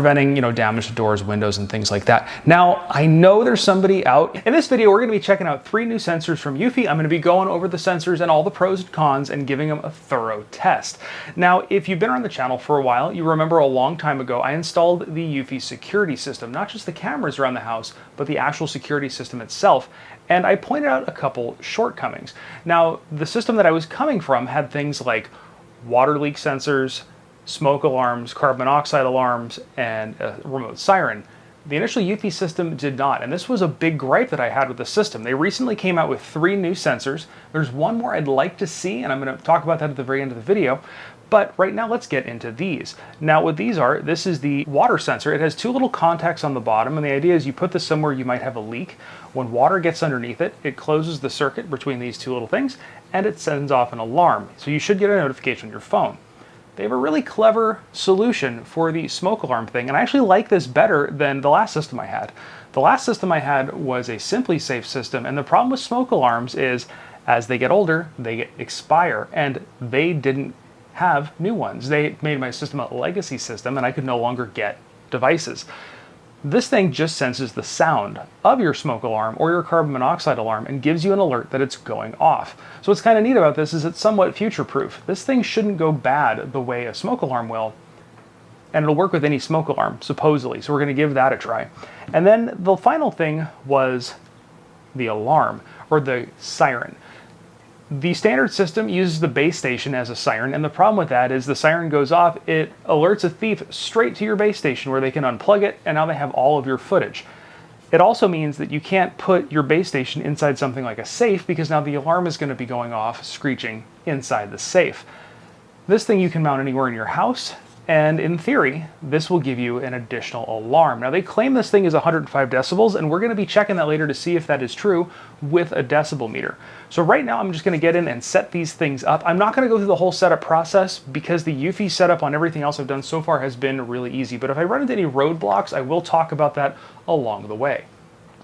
preventing, damage to doors, windows, and things like that. Now, I know there's somebody out. In this video, we're gonna be checking out 3 new sensors from Eufy. I'm gonna be going over the sensors and all the pros and cons and giving them a thorough test. Now, if you've been on the channel for a while, you remember a long time ago, I installed the Eufy security system, not just the cameras around the house, but the actual security system itself. And I pointed out a couple shortcomings. Now, the system that I was coming from had things like water leak sensors, smoke alarms, carbon monoxide alarms, and a remote siren. The initial Eufy system did not, and this was a big gripe that I had with the system. They recently came out with 3 new sensors. There's one more I'd like to see, and I'm going to talk about that at the very end of the video. But right now, let's get into these. Now, what these are, this is the water sensor. It has 2 little contacts on the bottom, and the idea is you put this somewhere you might have a leak. When water gets underneath it, it closes the circuit between these 2 little things, and it sends off an alarm. So you should get a notification on your phone. They have a really clever solution for the smoke alarm thing, and I actually like this better than the last system I had. The last system I had was a Simply Safe system, and the problem with smoke alarms is as they get older, they expire, and they didn't have new ones. They made my system a legacy system, and I could no longer get devices. This thing just senses the sound of your smoke alarm or your carbon monoxide alarm and gives you an alert that it's going off. So what's kind of neat about this is it's somewhat future-proof. This thing shouldn't go bad the way a smoke alarm will, and it'll work with any smoke alarm, supposedly. So we're going to give that a try. And then the final thing was the alarm, or the siren. The standard system uses the base station as a siren, and the problem with that is the siren goes off, it alerts a thief straight to your base station where they can unplug it, and now they have all of your footage. It also means that you can't put your base station inside something like a safe because now the alarm is going to be going off, screeching inside the safe. This thing you can mount anywhere in your house, and in theory, this will give you an additional alarm. Now, they claim this thing is 105 decibels, and we're going to be checking that later to see if that is true with a decibel meter. So right now, I'm just going to get in and set these things up. I'm not going to go through the whole setup process because the Eufy setup on everything else I've done so far has been really easy. But if I run into any roadblocks, I will talk about that along the way.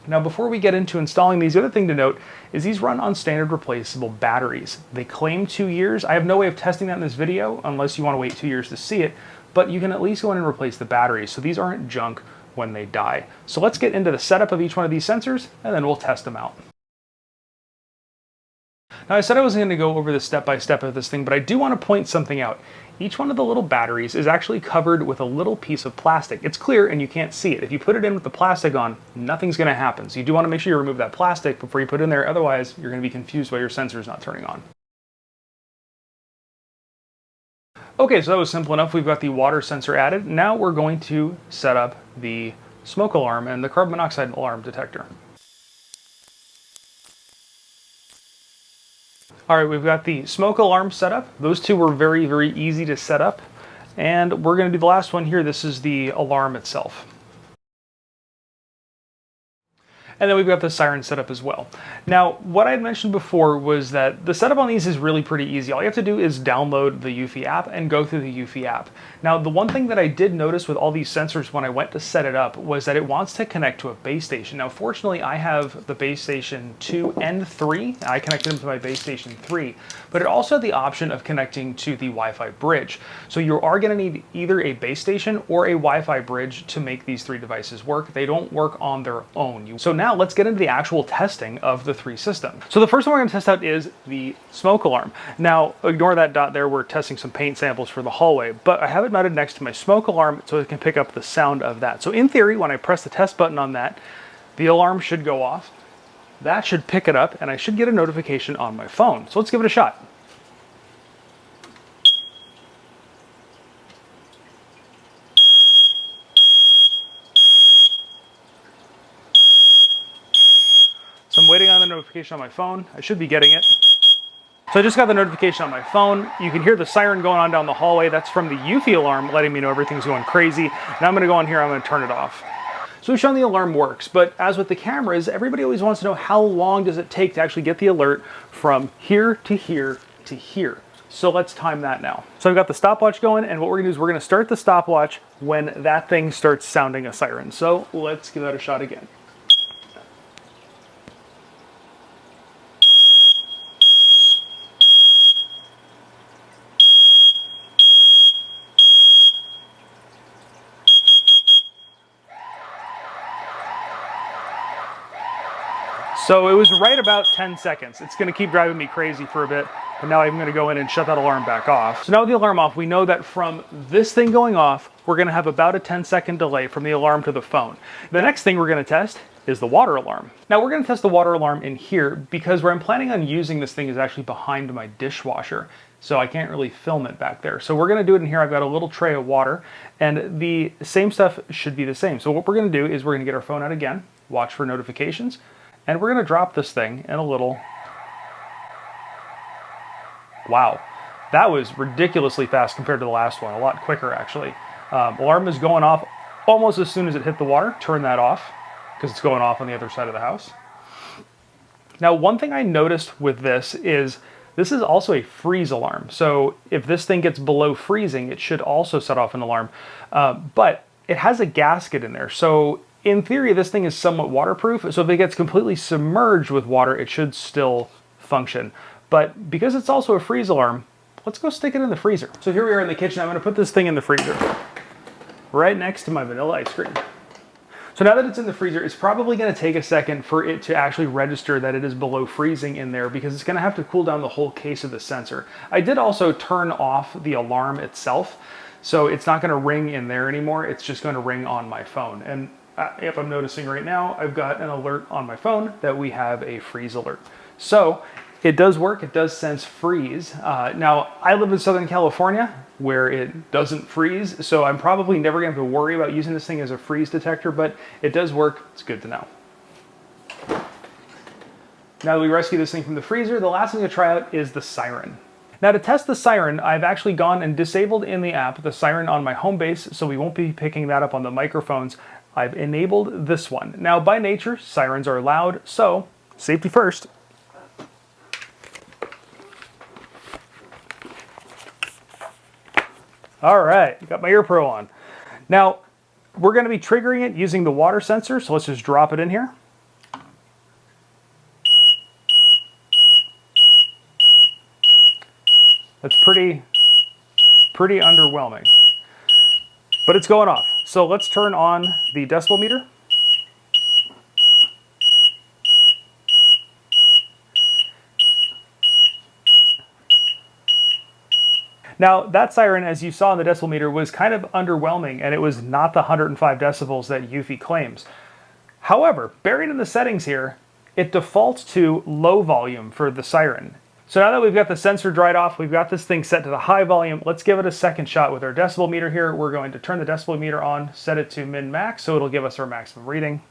Now, before we get into installing these, the other thing to note is these run on standard replaceable batteries. They claim 2 years. I have no way of testing that in this video unless you want to wait 2 years to see it, but you can at least go in and replace the batteries, so these aren't junk when they die. So let's get into the setup of each one of these sensors, and then we'll test them out. Now, I said I wasn't going to go over the step-by-step of this thing, but I do want to point something out. Each one of the little batteries is actually covered with a little piece of plastic. It's clear and you can't see it. If you put it in with the plastic on, nothing's going to happen. So you do want to make sure you remove that plastic before you put it in there. Otherwise, you're going to be confused why your sensor is not turning on. Okay, so that was simple enough. We've got the water sensor added. Now we're going to set up the smoke alarm and the carbon monoxide alarm detector. All right, we've got the smoke alarm set up. Those 2 were very, very easy to set up. And we're going to do the last one here. This is the alarm itself. And then we've got the siren setup as well. Now, what I had mentioned before was that the setup on these is really pretty easy. All you have to do is download the Eufy app and go through the Eufy app. Now, the one thing that I did notice with all these sensors when I went to set it up was that it wants to connect to a base station. Now, fortunately, I have the base station 2 and 3. I connected them to my base station 3, but it also had the option of connecting to the Wi-Fi bridge. So you are going to need either a base station or a Wi-Fi bridge to make these 3 devices work. They don't work on their own. So now let's get into the actual testing of the 3 systems. So the first one we're going to test out is the smoke alarm. Now, ignore that dot there. We're testing some paint samples for the hallway, but I have it mounted next to my smoke alarm so it can pick up the sound of that. So in theory, when I press the test button on that, the alarm should go off. That should pick it up, and I should get a notification on my phone. So let's give it a shot. So I'm waiting on the notification on my phone. I should be getting it. So I just got the notification on my phone. You can hear the siren going on down the hallway. That's from the Eufy alarm letting me know everything's going crazy. Now I'm going to go on here, I'm going to turn it off. So we've shown the alarm works, but as with the cameras, everybody always wants to know how long does it take to actually get the alert from here to here to here. So let's time that now. So I've got the stopwatch going, and what we're going to do is we're going to start the stopwatch when that thing starts sounding a siren. So let's give that a shot again. So it was right about 10 seconds. It's gonna keep driving me crazy for a bit, but now I'm gonna go in and shut that alarm back off. So now with the alarm off, we know that from this thing going off, we're gonna have about a 10-second delay from the alarm to the phone. The next thing we're gonna test is the water alarm. Now we're gonna test the water alarm in here because where I'm planning on using this thing is actually behind my dishwasher. So I can't really film it back there. So we're gonna do it in here. I've got a little tray of water and the same stuff should be the same. So what we're gonna do is we're gonna get our phone out again, watch for notifications, and we're gonna drop this thing in a little, wow. That was ridiculously fast compared to the last one, a lot quicker actually. Alarm is going off almost as soon as it hit the water. Turn that off because it's going off on the other side of the house. Now, one thing I noticed with this is also a freeze alarm. So if this thing gets below freezing, it should also set off an alarm, but it has a gasket in there. So in theory, this thing is somewhat waterproof. So if it gets completely submerged with water, it should still function. But because it's also a freeze alarm, let's go stick it in the freezer. So here we are in the kitchen. I'm gonna put this thing in the freezer right next to my vanilla ice cream. So now that it's in the freezer, it's probably gonna take a second for it to actually register that it is below freezing in there because it's gonna have to cool down the whole case of the sensor. I did also turn off the alarm itself, so it's not gonna ring in there anymore. It's just gonna ring on my phone. And if I'm noticing right now, I've got an alert on my phone that we have a freeze alert. So it does work, it does sense freeze. Now, I live in Southern California where it doesn't freeze, so I'm probably never gonna have to worry about using this thing as a freeze detector, but it does work, it's good to know. Now that we rescue this thing from the freezer, the last thing to try out is the Siren. Now to test the Siren, I've actually gone and disabled in the app the Siren on my home base, so we won't be picking that up on the microphones. I've enabled this one. Now by nature, sirens are loud, so safety first. All right, got my ear pro on. Now, we're gonna be triggering it using the water sensor, so let's just drop it in here. That's pretty underwhelming, but it's going off. So let's turn on the decibel meter. Now, that siren, as you saw in the decibel meter, was kind of underwhelming, and it was not the 105 decibels that Eufy claims. However, buried in the settings here, it defaults to low volume for the siren. So now that we've got the sensor dried off, we've got this thing set to the high volume, let's give it a second shot with our decibel meter here. We're going to turn the decibel meter on, set it to min-max, so it'll give us our maximum reading.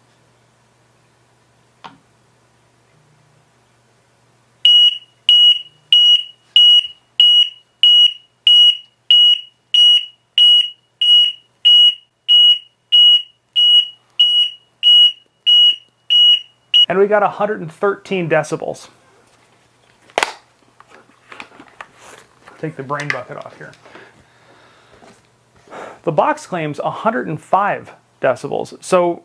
And we got 113 decibels. Take the brain bucket off here. The box claims 105 decibels, so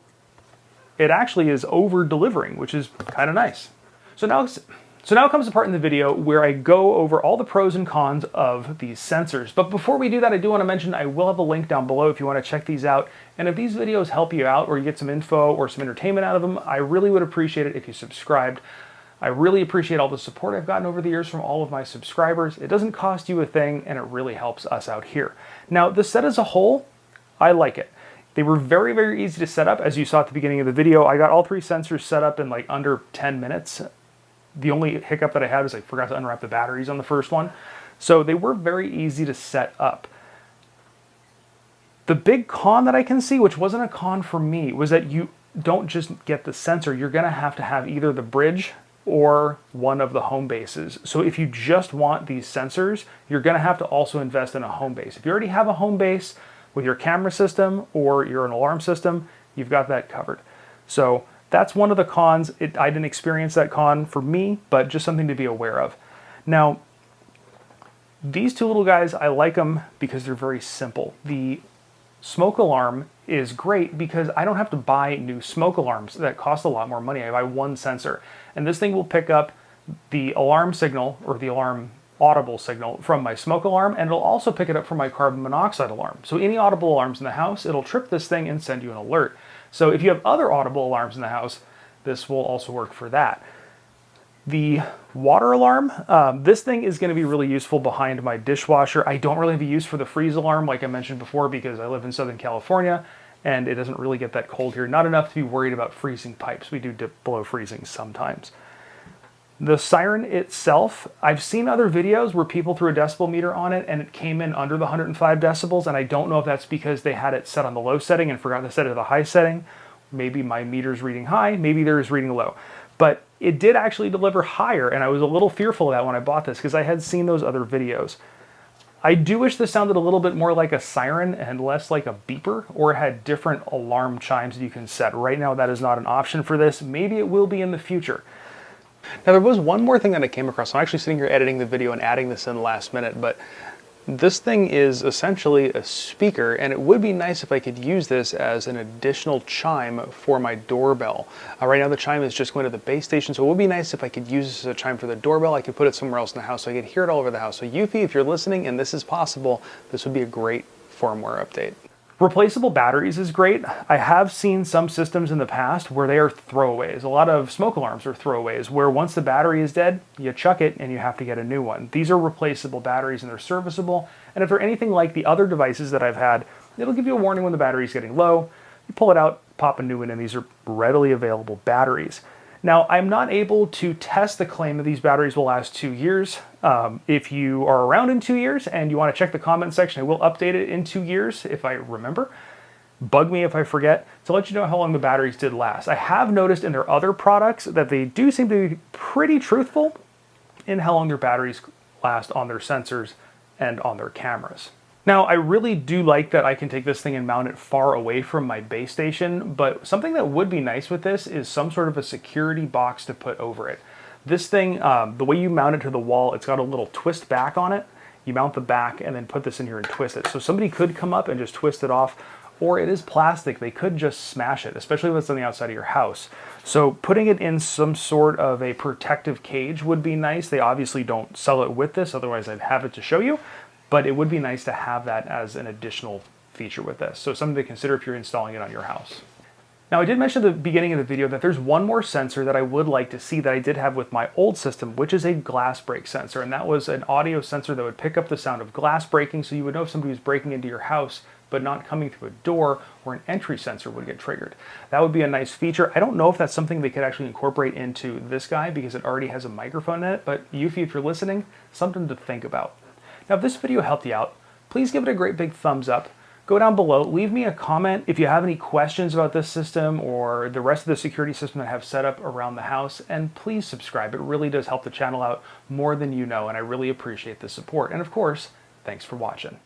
it actually is over-delivering, which is kind of nice. So now comes the part in the video where I go over all the pros and cons of these sensors. But before we do that, I do want to mention I will have a link down below if you want to check these out. And if these videos help you out or you get some info or some entertainment out of them, I really would appreciate it if you subscribed. I really appreciate all the support I've gotten over the years from all of my subscribers. It doesn't cost you a thing, and it really helps us out here. Now, the set as a whole, I like it. They were very, very easy to set up. As you saw at the beginning of the video, I got all three sensors set up in like under 10 minutes. The only hiccup that I had is I forgot to unwrap the batteries on the first one. So they were very easy to set up. The big con that I can see, which wasn't a con for me, was that you don't just get the sensor. You're gonna have to have either the bridge or one of the home bases. So if you just want these sensors, you're gonna have to also invest in a home base. If you already have a home base with your camera system or your alarm system, you've got that covered. So that's one of the cons. I didn't experience that con for me, but just something to be aware of. Now, these two little guys, I like them because they're very simple. The smoke alarm is great because I don't have to buy new smoke alarms that cost a lot more money. I buy one sensor, and this thing will pick up the alarm signal or the alarm audible signal from my smoke alarm, and it'll also pick it up from my carbon monoxide alarm. So any audible alarms in the house, it'll trip this thing and send you an alert. So if you have other audible alarms in the house, this will also work for that. The water alarm, this thing is going to be really useful behind my dishwasher. I don't really have a use for the freeze alarm like I mentioned before because I live in Southern California and it doesn't really get that cold here. Not enough to be worried about freezing pipes. We do dip below freezing sometimes. The Siren itself, I've seen other videos where people threw a decibel meter on it and it came in under the 105 decibels, and I don't know if that's because they had it set on the low setting and forgot to set it to the high setting. Maybe my meter's reading high, maybe theirs reading low. But it did actually deliver higher, and I was a little fearful of that when I bought this because I had seen those other videos. I do wish this sounded a little bit more like a siren and less like a beeper, or had different alarm chimes that you can set. Right now that is not an option for this. Maybe it will be in the future. Now there was one more thing that I came across. I'm actually sitting here editing the video and adding this in last minute, but this thing is essentially a speaker, and it would be nice if I could use this as an additional chime for my doorbell. Right now the chime is just going to the base station, so it would be nice if I could use this as a chime for the doorbell. I could put it somewhere else in the house so I could hear it all over the house. So Eufy, if you're listening and this is possible, this would be a great firmware update. Replaceable batteries is great. I have seen some systems in the past where they are throwaways. A lot of smoke alarms are throwaways where once the battery is dead, you chuck it and you have to get a new one. These are replaceable batteries and they're serviceable. And if they're anything like the other devices that I've had, it'll give you a warning when the battery is getting low. You pull it out, pop a new one in. These are readily available batteries. Now, I'm not able to test the claim that these batteries will last 2 years. If you are around in 2 years and you want to check the comment section, I will update it in 2 years if I remember. Bug me if I forget to let you know how long the batteries did last. I have noticed in their other products that they do seem to be pretty truthful in how long their batteries last on their sensors and on their cameras. Now, I really do like that I can take this thing and mount it far away from my base station, but something that would be nice with this is some sort of a security box to put over it. This thing, the way you mount it to the wall, it's got a little twist back on it. You mount the back and then put this in here and twist it. So somebody could come up and just twist it off, or it is plastic. They could just smash it, especially if it's on the outside of your house. So putting it in some sort of a protective cage would be nice. They obviously don't sell it with this, otherwise I'd have it to show you. But it would be nice to have that as an additional feature with this. So something to consider if you're installing it on your house. Now I did mention at the beginning of the video that there's one more sensor that I would like to see that I did have with my old system, which is a glass break sensor. And that was an audio sensor that would pick up the sound of glass breaking, so you would know if somebody was breaking into your house but not coming through a door, or an entry sensor would get triggered. That would be a nice feature. I don't know if that's something they could actually incorporate into this guy because it already has a microphone in it, but Eufy, if you're listening, something to think about. Now, if this video helped you out, please give it a great big thumbs up. Go down below, leave me a comment if you have any questions about this system or the rest of the security system that I have set up around the house, and please subscribe. It really does help the channel out more than you know, and I really appreciate the support. And of course, thanks for watching.